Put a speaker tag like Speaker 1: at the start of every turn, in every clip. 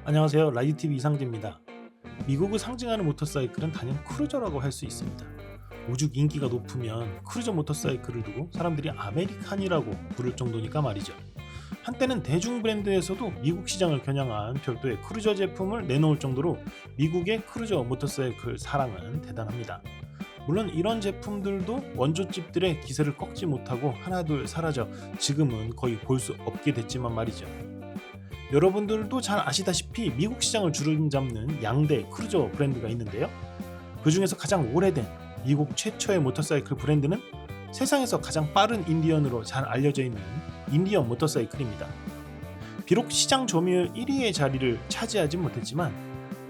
Speaker 1: 안녕하세요. 라이드TV 이상재입니다. 미국을 상징하는 모터사이클은 단연 크루저라고 할 수 있습니다. 오죽 인기가 높으면 크루저 모터사이클을 두고 사람들이 아메리칸이라고 부를 정도니까 말이죠. 한때는 대중 브랜드에서도 미국 시장을 겨냥한 별도의 크루저 제품을 내놓을 정도로 미국의 크루저 모터사이클 사랑은 대단합니다. 물론 이런 제품들도 원조집들의 기세를 꺾지 못하고 하나둘 사라져 지금은 거의 볼 수 없게 됐지만 말이죠. 여러분들도 잘 아시다시피 미국 시장을 주름잡는 양대 크루저 브랜드가 있는데요. 그 중에서 가장 오래된 미국 최초의 모터사이클 브랜드는 세상에서 가장 빠른 인디언으로 잘 알려져 있는 인디언 모터사이클입니다. 비록 시장 점유율 1위의 자리를 차지하진 못했지만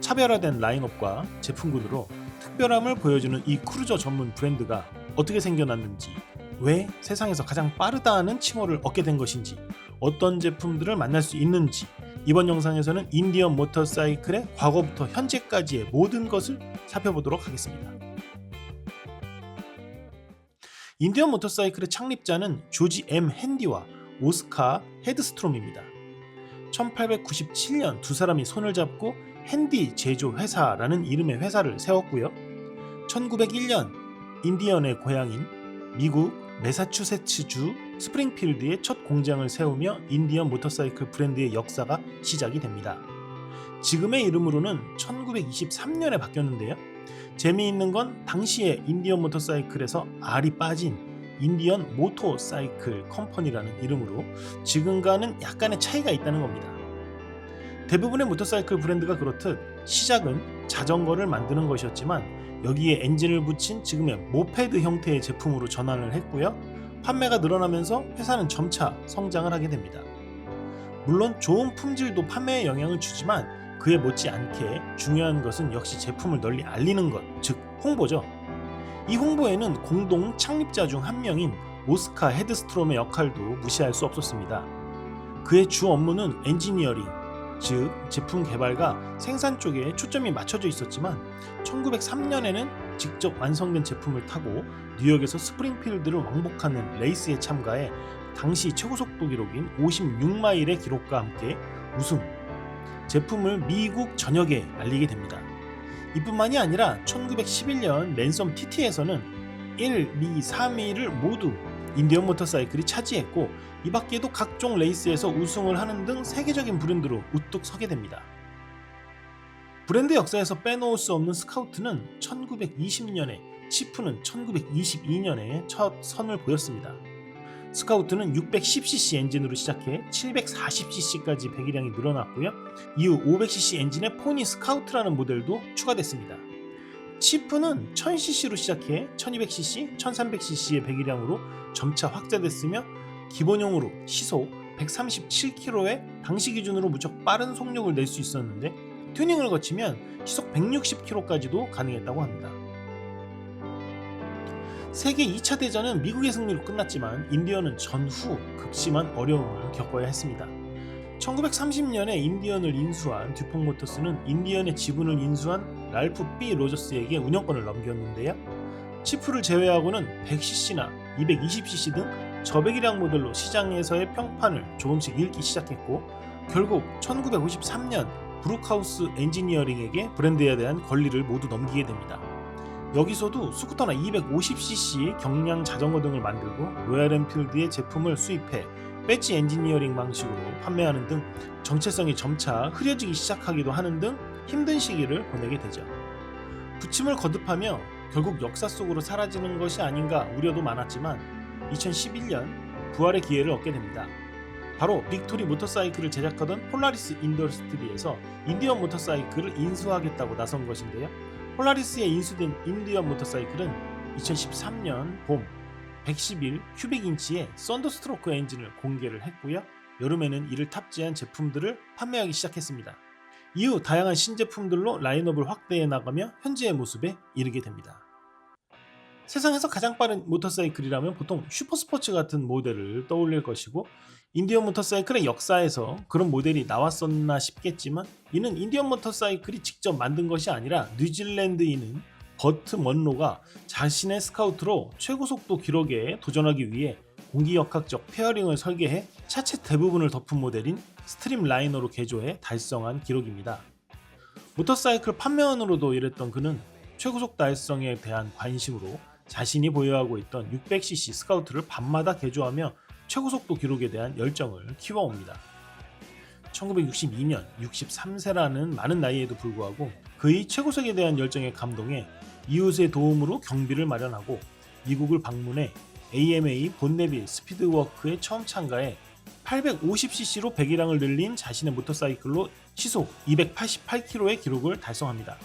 Speaker 1: 차별화된 라인업과 제품군으로 특별함을 보여주는 이 크루저 전문 브랜드가 어떻게 생겨났는지, 왜 세상에서 가장 빠르다는 칭호를 얻게 된 것인지, 어떤 제품들을 만날 수 있는지, 이번 영상에서는 인디언 모터사이클의 과거부터 현재까지의 모든 것을 살펴보도록 하겠습니다. 인디언 모터사이클의 창립자는 조지 M 핸디와 오스카 헤드스트롬입니다. 1897년 두 사람이 손을 잡고 핸디 제조 회사라는 이름의 회사를 세웠고요. 1901년 인디언의 고향인 미국 매사추세츠주 스프링필드에 첫 공장을 세우며 인디언 모터사이클 브랜드의 역사가 시작이 됩니다. 지금의 이름으로는 1923년에 바뀌었는데요. 재미있는 건 당시에 인디언 모터사이클에서 R이 빠진 인디언 모터사이클 컴퍼니라는 이름으로 지금과는 약간의 차이가 있다는 겁니다. 대부분의 모터사이클 브랜드가 그렇듯 시작은 자전거를 만드는 것이었지만 여기에 엔진을 붙인 지금의 모페드 형태의 제품으로 전환을 했고요. 판매가 늘어나면서 회사는 점차 성장을 하게 됩니다. 물론 좋은 품질도 판매에 영향을 주지만 그에 못지않게 중요한 것은 역시 제품을 널리 알리는 것, 즉 홍보죠. 이 홍보에는 공동 창립자 중 한 명인 오스카 헤드스트롬의 역할도 무시할 수 없었습니다. 그의 주 업무는 엔지니어링, 즉 제품 개발과 생산 쪽에 초점이 맞춰져 있었지만 1903년에는 직접 완성된 제품을 타고 뉴욕에서 스프링필드를 왕복하는 레이스에 참가해 당시 최고속도 기록인 56마일의 기록과 함께 우승, 제품을 미국 전역에 알리게 됩니다. 이뿐만이 아니라 1911년 랜섬 TT에서는 1, 2, 3위를 모두 인디언 모터사이클이 차지했고 이 밖에도 각종 레이스에서 우승을 하는 등 세계적인 브랜드로 우뚝 서게 됩니다. 브랜드 역사에서 빼놓을 수 없는 스카우트는 1920년에, 치프는 1922년에 첫 선을 보였습니다. 스카우트는 610cc 엔진으로 시작해 740cc까지 배기량이 늘어났고요. 이후 500cc 엔진의 포니 스카우트라는 모델도 추가됐습니다. 치프는 1000cc로 시작해 1200cc, 1300cc의 배기량으로 점차 확대됐으며 기본형으로 시속 137km의 당시 기준으로 무척 빠른 속력을 낼 수 있었는데 튜닝을 거치면 시속 160km까지도 가능했다고 합니다. 세계 2차 대전은 미국의 승리로 끝났지만 인디언은 전후 극심한 어려움을 겪어야 했습니다. 1930년에 인디언을 인수한 듀퐁 모터스는 인디언의 지분을 인수한 랄프 B 로저스에게 운영권을 넘겼는데요. 치프를 제외하고는 100cc나 220cc 등 저배기량 모델로 시장에서의 평판을 조금씩 잃기 시작했고 결국 1953년 브룩하우스 엔지니어링에게 브랜드에 대한 권리를 모두 넘기게 됩니다. 여기서도 스쿠터나 250cc 경량 자전거 등을 만들고 로얄엔필드의 제품을 수입해 배지 엔지니어링 방식으로 판매하는 등 정체성이 점차 흐려지기 시작하기도 하는 등 힘든 시기를 보내게 되죠. 부침을 거듭하며 결국 역사 속으로 사라지는 것이 아닌가 우려도 많았지만 2011년 부활의 기회를 얻게 됩니다. 바로 빅토리 모터사이클을 제작하던 폴라리스 인더스트리에서 인디언 모터사이클을 인수하겠다고 나선 것인데요. 폴라리스에 인수된 인디언 모터사이클은 2013년 봄 111 큐빅인치의 썬더스트로크 엔진을 공개를 했고요. 여름에는 이를 탑재한 제품들을 판매하기 시작했습니다. 이후 다양한 신제품들로 라인업을 확대해 나가며 현재의 모습에 이르게 됩니다. 세상에서 가장 빠른 모터사이클이라면 보통 슈퍼스포츠 같은 모델을 떠올릴 것이고 인디언 모터사이클의 역사에서 그런 모델이 나왔었나 싶겠지만 이는 인디언 모터사이클이 직접 만든 것이 아니라 뉴질랜드인은 버트 먼로가 자신의 스카우트로 최고속도 기록에 도전하기 위해 공기역학적 페어링을 설계해 차체 대부분을 덮은 모델인 스트림라이너로 개조해 달성한 기록입니다. 모터사이클 판매원으로도 일했던 그는 최고속 달성에 대한 관심으로 자신이 보유하고 있던 600cc 스카우트를 밤마다 개조하며 최고속도 기록에 대한 열정을 키워옵니다. 1962년 63세라는 많은 나이에도 불구하고 그의 최고속에 대한 열정에 감동해 이웃의 도움으로 경비를 마련하고 미국을 방문해 AMA 본네빌 스피드워크에 처음 참가해 850cc로 배기량을 늘린 자신의 모터사이클로 시속 288km의 기록을 달성합니다.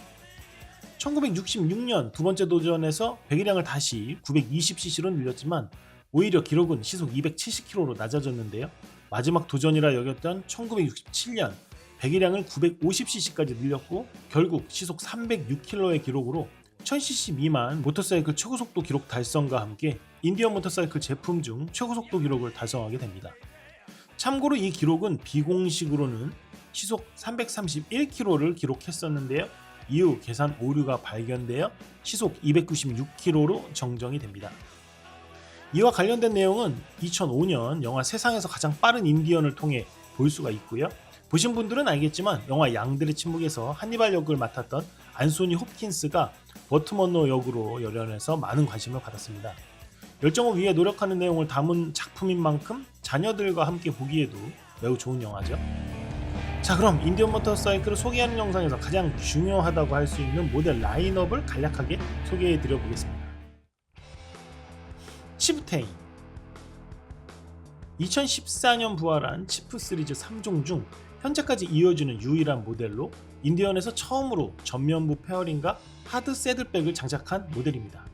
Speaker 1: 1966년 두 번째 도전에서 배기량을 다시 920cc로 늘렸지만 오히려 기록은 시속 270km로 낮아졌는데요. 마지막 도전이라 여겼던 1967년 배기량을 950cc까지 늘렸고 결국 시속 306km의 기록으로 1000cc 미만 모터사이클 최고속도 기록 달성과 함께 인디언 모터사이클 제품 중 최고속도 기록을 달성하게 됩니다. 참고로 이 기록은 비공식으로는 시속 331km를 기록했었는데요. 이후 계산 오류가 발견되어 시속 296km로 정정이 됩니다. 이와 관련된 내용은 2005년 영화 세상에서 가장 빠른 인디언을 통해 볼 수가 있고요. 보신 분들은 알겠지만 영화 양들의 침묵에서 한니발 역을 맡았던 안소니 홉킨스가 버트먼로 역으로 열연해서 많은 관심을 받았습니다. 열정을 위해 노력하는 내용을 담은 작품인 만큼 자녀들과 함께 보기에도 매우 좋은 영화죠. 자, 그럼 인디언 모터사이클을 소개하는 영상에서 가장 중요하다고 할 수 있는 모델 라인업을 간략하게 소개해 드려 보겠습니다. 치프테인 2014년 부활한 치프 시리즈 3종 중 현재까지 이어지는 유일한 모델로 인디언에서 처음으로 전면부 페어링과 하드 새들백을 장착한 모델입니다.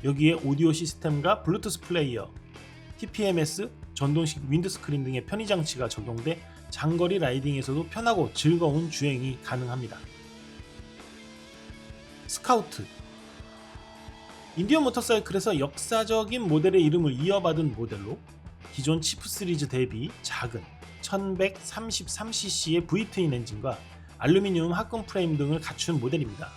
Speaker 1: 여기에 오디오 시스템과 블루투스 플레이어, TPMS, 전동식 윈드스크린 등의 편의 장치가 적용돼 장거리 라이딩에서도 편하고 즐거운 주행이 가능합니다. 스카우트 인디언 모터사이클에서 역사적인 모델의 이름을 이어받은 모델로 기존 치프 시리즈 대비 작은 1133cc의 V트윈 엔진과 알루미늄 합금 프레임 등을 갖춘 모델입니다.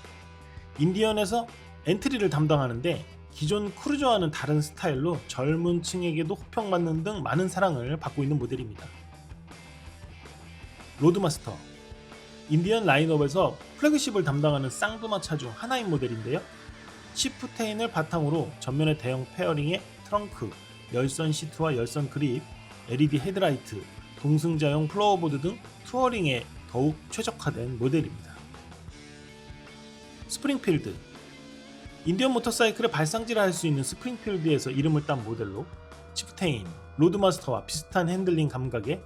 Speaker 1: 인디언에서 엔트리를 담당하는데 기존 크루저와는 다른 스타일로 젊은 층에게도 호평받는 등 많은 사랑을 받고 있는 모델입니다. 로드마스터 인디언 라인업에서 플래그십을 담당하는 쌍두마차 중 하나인 모델인데요. 치프테인을 바탕으로 전면의 대형 페어링에 트렁크, 열선 시트와 열선 그립, LED 헤드라이트, 동승자용 플로어보드 등 투어링에 더욱 최적화된 모델입니다. 스프링필드 인디언 모터사이클의 발상지라 할 수 있는 스프링필드에서 이름을 딴 모델로 치프테인, 로드마스터와 비슷한 핸들링 감각에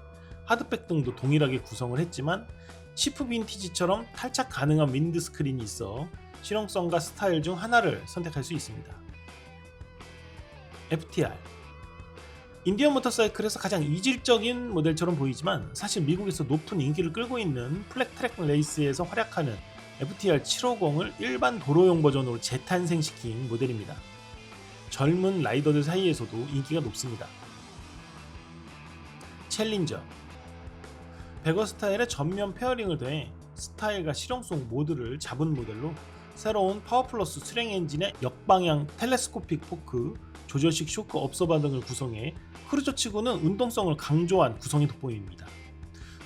Speaker 1: 하드백 등도 동일하게 구성을 했지만 치프 빈티지처럼 탈착 가능한 윈드스크린이 있어 실용성과 스타일 중 하나를 선택할 수 있습니다. FTR 인디언 모터사이클에서 가장 이질적인 모델처럼 보이지만 사실 미국에서 높은 인기를 끌고 있는 플랫 트랙 레이스에서 활약하는 FTR 750을 일반 도로용 버전으로 재탄생시킨 모델입니다. 젊은 라이더들 사이에서도 인기가 높습니다. 챌린저 배거 스타일의 전면 페어링을 더해 스타일과 실용성 모두를 잡은 모델로 새로운 파워플러스 수랭 엔진의 역방향 텔레스코픽 포크, 조절식 쇼크 업서바 등을 구성해 크루저치고는 운동성을 강조한 구성이 돋보입니다.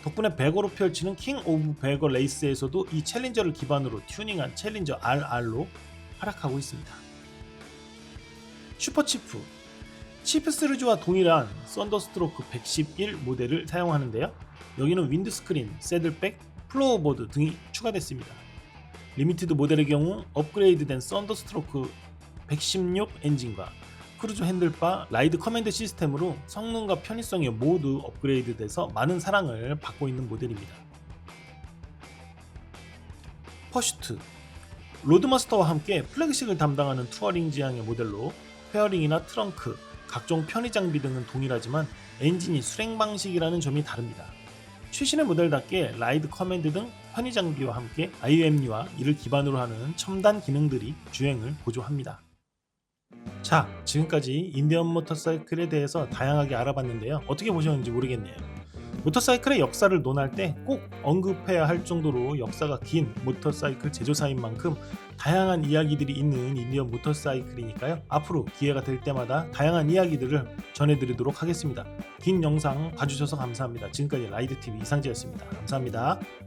Speaker 1: 덕분에 배거로 펼치는 킹 오브 배거 레이스에서도 이 챌린저를 기반으로 튜닝한 챌린저 RR로 활약하고 있습니다. 슈퍼치프 치프 시리즈와 동일한 썬더스트로크 111 모델을 사용하는데요. 여기는 윈드스크린, 새들백, 플로어보드 등이 추가됐습니다. 리미티드 모델의 경우 업그레이드된 썬더스트로크 116 엔진과 크루즈 핸들바, 라이드 커맨드 시스템으로 성능과 편의성이 모두 업그레이드돼서 많은 사랑을 받고 있는 모델입니다. 퍼슈트 로드마스터와 함께 플래그십을 담당하는 투어링 지향의 모델로 페어링이나 트렁크, 각종 편의 장비 등은 동일하지만 엔진이 수랭 방식이라는 점이 다릅니다. 최신의 모델답게 라이드 커맨드 등 편의 장비와 함께 IOMU와 이를 기반으로 하는 첨단 기능들이 주행을 보조합니다. 자, 지금까지 인디언 모터사이클에 대해서 다양하게 알아봤는데요. 어떻게 보셨는지 모르겠네요. 모터사이클의 역사를 논할 때 꼭 언급해야 할 정도로 역사가 긴 모터사이클 제조사인 만큼 다양한 이야기들이 있는 인디언 모터사이클이니까요. 앞으로 기회가 될 때마다 다양한 이야기들을 전해드리도록 하겠습니다. 긴 영상 봐주셔서 감사합니다. 지금까지 라이드TV 이상재였습니다. 감사합니다.